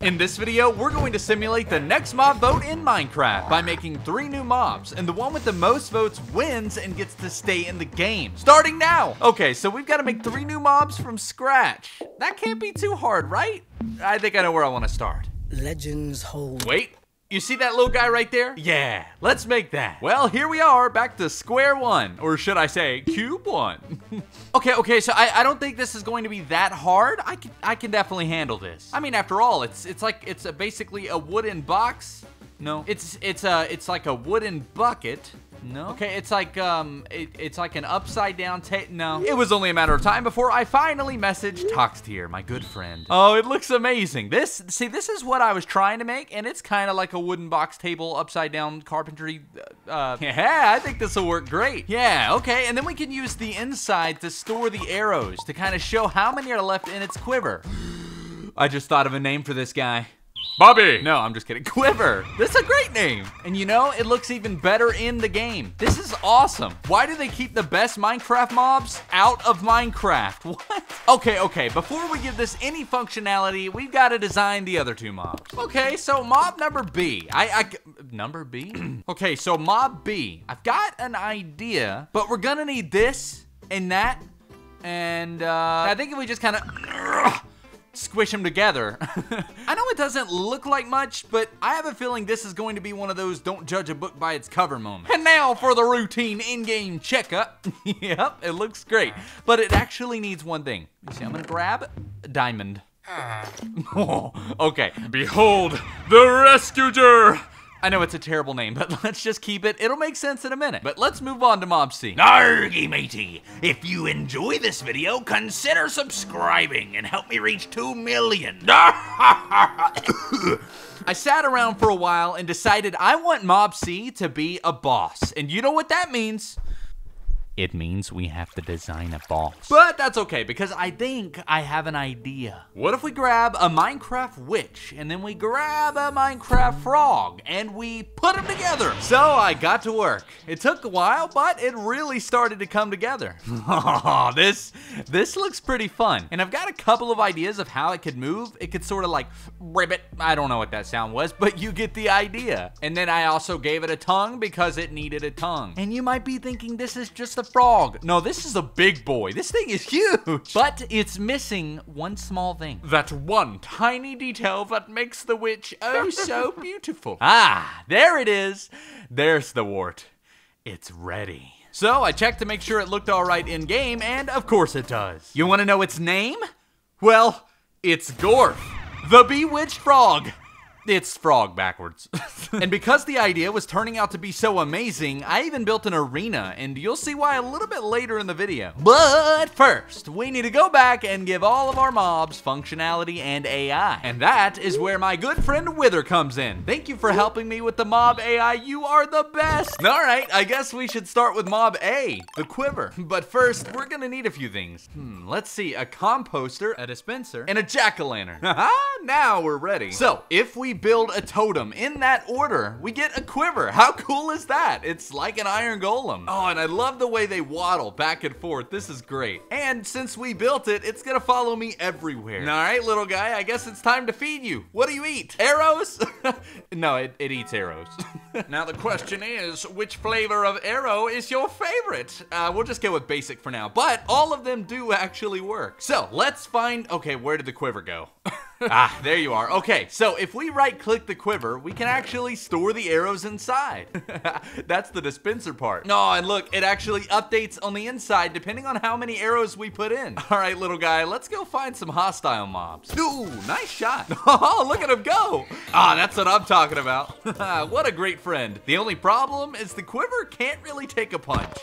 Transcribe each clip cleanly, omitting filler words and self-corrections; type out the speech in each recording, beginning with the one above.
In this video, we're going to simulate the next mob vote in Minecraft by making 3 new mobs, and the one with the most votes wins and gets to stay in the game. Starting now! Okay, so we've got to make 3 new mobs from scratch. That can't be too hard, right? I think I know where I want to start. Legends hold. Wait. You see that little guy right there? Yeah, let's make that. Well, here we are, back to square one. Or should I say, cube one. Okay, so I don't think this is going to be that hard. I can definitely handle this. I mean, after all, it's basically a wooden box. No, it's like a wooden bucket. No. Okay, it's like an upside down no. It was only a matter of time before I finally messaged Toxteer, my good friend. Oh, it looks amazing. This is what I was trying to make, and it's kind of like a wooden box table, upside down carpentry. Yeah, I think this will work great. Yeah, okay, and then we can use the inside to store the arrows to kind of show how many are left in its quiver. I just thought of a name for this guy. Bobby! No, I'm just kidding. Quiver! This is a great name! And you know, it looks even better in the game. This is awesome. Why do they keep the best Minecraft mobs out of Minecraft? What? Okay, before we give this any functionality, we've got to design the other 2 mobs. Okay, so mob number B. Number B? Okay, so mob B. I've got an idea, but we're gonna need this and that, and I think if we just kind of squish them together. I know it doesn't look like much, but I have a feeling this is going to be one of those don't judge a book by its cover moments. And now for the routine in-game checkup. Yep, it looks great, but it actually needs one thing. You see, I'm gonna grab a diamond. Oh, okay. Behold, the rescuer! I know it's a terrible name, but let's just keep it. It'll make sense in a minute. But let's move on to Mob C. Nargy matey, if you enjoy this video, consider subscribing and help me reach 2 million. I sat around for a while and decided I want Mob C to be a boss. And you know what that means? It means we have to design a boss. But that's okay, because I think I have an idea. What if we grab a Minecraft witch, and then we grab a Minecraft frog, and we put them together? So I got to work. It took a while, but it really started to come together. Oh, this looks pretty fun. And I've got a couple of ideas of how it could move. It could sort of like ribbit. I don't know what that sound was, but you get the idea. And then I also gave it a tongue because it needed a tongue. And you might be thinking this is just a frog. No, this is a big boy. This thing is huge. But it's missing one small thing. That one tiny detail that makes the witch oh so beautiful. Ah, there it is. There's the wart. It's ready. So I checked to make sure it looked all right in game, and of course it does. You want to know its name? Well, it's Gorf, the bewitched frog. It's frog backwards. And because the idea was turning out to be so amazing, I even built an arena, and you'll see why a little bit later in the video. But first, we need to go back and give all of our mobs functionality and AI. And that is where my good friend Wither comes in. Thank you for helping me with the mob AI. You are the best. All right, I guess we should start with mob A, the Quiver. But first, we're gonna need a few things. Let's see, a composter, a dispenser, and a jack-o'-lantern. Now we're ready. So, if we build a totem in that order, we get a quiver. How cool is that? It's like an iron golem. Oh, and I love the way they waddle back and forth. This is great. And since we built it, it's gonna follow me everywhere. All right, little guy, I guess it's time to feed you. What do you eat? Arrows? No, it eats arrows. Now the question is, which flavor of arrow is your favorite? We'll just go with basic for now, but all of them do actually work. So let's find, okay, where did the quiver go? Ah, there you are. Okay, so if we right-click the quiver, we can actually store the arrows inside. That's the dispenser part. No, and look, it actually updates on the inside depending on how many arrows we put in. All right, little guy, let's go find some hostile mobs. Ooh, nice shot. Oh, look at him go. Ah, that's what I'm talking about. What a great friend. The only problem is the quiver can't really take a punch.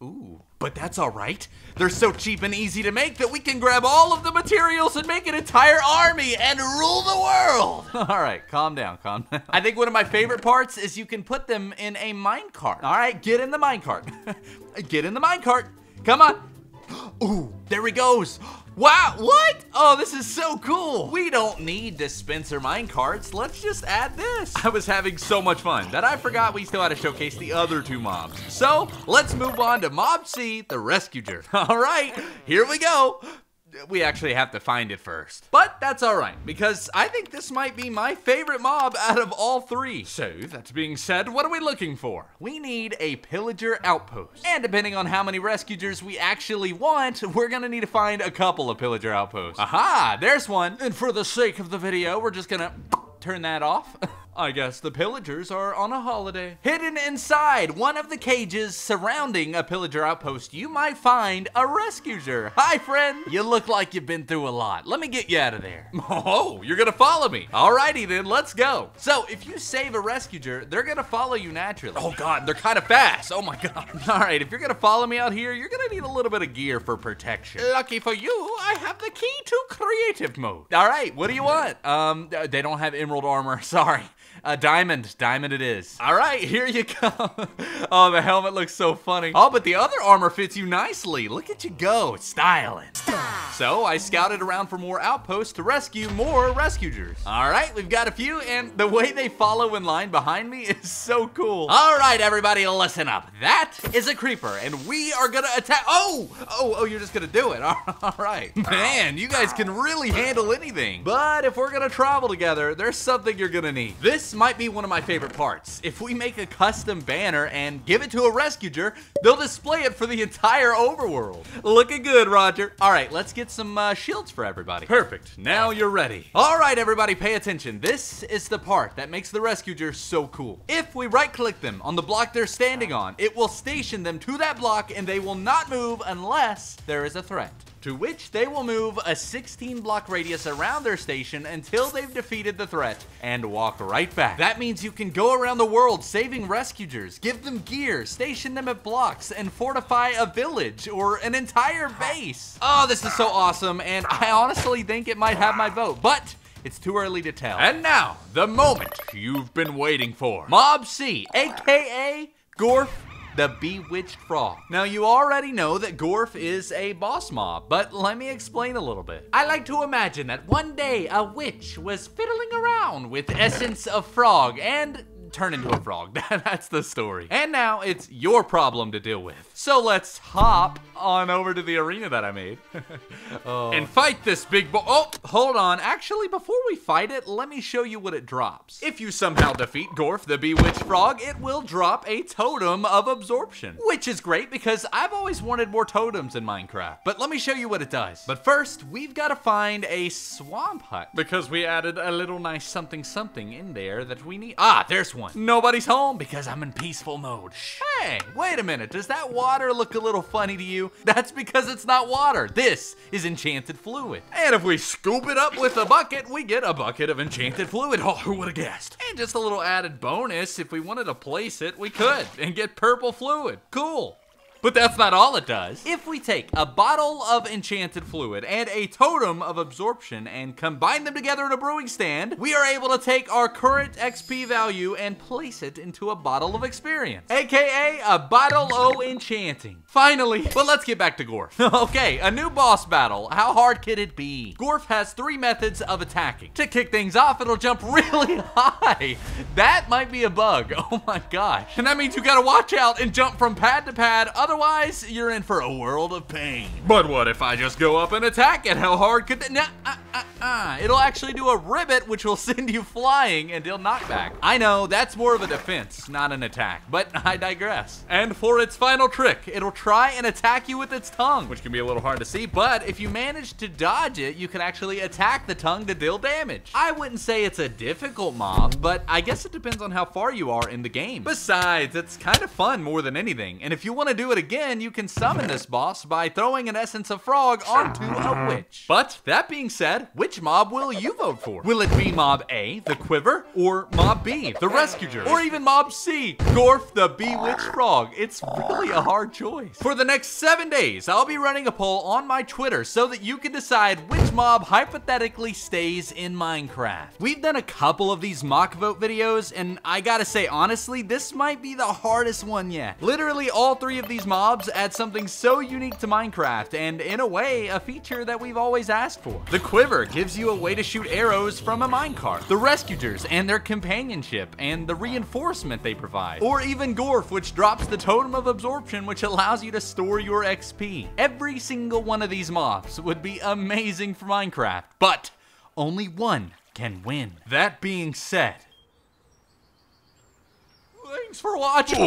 Ooh, but that's all right. They're so cheap and easy to make that we can grab all of the materials and make an entire army and rule the world. All right, calm down, calm down. I think one of my favorite parts is you can put them in a minecart. All right, get in the minecart. Get in the minecart. Come on. Ooh, there he goes. Wow, what? Oh, this is so cool. We don't need dispenser minecarts. Let's just add this. I was having so much fun that I forgot we still had to showcase the other 2 mobs. So let's move on to Mob C, the Rescuer. All right, here we go. we actually have to find it first. But that's alright, because I think this might be my favorite mob out of all three. So, that being said, what are we looking for? We need a pillager outpost. And depending on how many rescuers we actually want, we're gonna need to find a couple of pillager outposts. Aha, there's one. And for the sake of the video, we're just gonna turn that off. I guess the pillagers are on a holiday. Hidden inside one of the cages surrounding a pillager outpost, you might find a rescuer. Hi, friend. You look like you've been through a lot. Let me get you out of there. Oh, you're gonna follow me. Alrighty then, let's go. So, if you save a rescuer, they're gonna follow you naturally. Oh God, they're kind of fast. Oh my God. Alright, if you're gonna follow me out here, you're gonna need a little bit of gear for protection. Lucky for you, I have the key to creative mode. Alright, what do you want? They don't have emerald armor, sorry. Diamond it is. All right, here you go. Oh, the helmet looks so funny. Oh, but the other armor fits you nicely. Look at you go, styling. So I scouted around for more outposts to rescue more rescuers. All right, we've got a few, and the way they follow in line behind me is so cool. All right, everybody, listen up. That is a creeper, and we are gonna attack. Oh, you're just gonna do it. All right. Man, you guys can really handle anything. But if we're gonna travel together, there's something you're gonna need. This might be one of my favorite parts. If we make a custom banner and give it to a rescuer, they'll display it for the entire overworld. Looking good, Roger. All right, let's get some shields for everybody. Perfect. Now you're ready. All right, everybody, pay attention. This is the part that makes the rescuer so cool. If we right-click them on the block they're standing on, it will station them to that block, and they will not move unless there is a threat. To which they will move a 16-block radius around their station until they've defeated the threat and walk right back. That means you can go around the world saving rescuers, give them gear, station them at blocks, and fortify a village or an entire base. Oh, this is so awesome, and I honestly think it might have my vote, but it's too early to tell. And now, the moment you've been waiting for. Mob C, aka Gorf the Bewitched Frog. Now, you already know that Gorf is a boss mob, but let me explain a little bit. I like to imagine that one day a witch was fiddling around with essence of frog and turn into a frog. That's the story. And now it's your problem to deal with. So let's hop on over to the arena that I made and fight this big boy. Oh, hold on. Actually, before we fight it, let me show you what it drops. If you somehow defeat Gorf, the Bewitched Frog, it will drop a totem of absorption, which is great because I've always wanted more totems in Minecraft. But let me show you what it does. But first, we've got to find a swamp hut because we added a little nice something in there that we need. Ah, there's one. Nobody's home because I'm in peaceful mode. Hey, wait a minute. Does that water look a little funny to you? That's because it's not water. This is enchanted fluid. And if we scoop it up with a bucket, we get a bucket of enchanted fluid. Oh, who would have guessed? And just a little added bonus, if we wanted to place it, we could and get purple fluid. Cool. But that's not all it does. If we take a bottle of enchanted fluid and a totem of absorption and combine them together in a brewing stand, we are able to take our current XP value and place it into a bottle of experience, aka a bottle o' enchanting. Finally, but let's get back to Gorf. Okay, a new boss battle. How hard could it be? Gorf has 3 methods of attacking. To kick things off, it'll jump really high. That might be a bug. Oh my gosh. And that means you gotta watch out and jump from pad to pad. Otherwise, you're in for a world of pain. But what if I just go up and attack it? How hard could that? It'll actually do a ribbit, which will send you flying and deal knockback. I know, that's more of a defense, not an attack, but I digress. And for its final trick, it'll try and attack you with its tongue, which can be a little hard to see, but if you manage to dodge it, you can actually attack the tongue to deal damage. I wouldn't say it's a difficult mob, but I guess it depends on how far you are in the game. Besides, it's kind of fun more than anything, and if you want to do it again, you can summon this boss by throwing an essence of frog onto a witch. But that being said, which mob will you vote for? Will it be Mob A, the Quiver, or Mob B, the Rescuer, or even Mob C, Gorf the Bewitched Frog? It's really a hard choice. For the next 7 days, I'll be running a poll on my Twitter so that you can decide which mob hypothetically stays in Minecraft. We've done a couple of these mock vote videos, and I gotta say, honestly, this might be the hardest one yet. Literally, all 3 of these mobs add something so unique to Minecraft, and in a way, a feature that we've always asked for. The Quiver Quiver gives you a way to shoot arrows from a minecart. The Rescuers and their companionship and the reinforcement they provide. Or even Gorf, which drops the Totem of Absorption, which allows you to store your XP. Every single one of these mobs would be amazing for Minecraft, but only one can win. That being said, thanks for watching.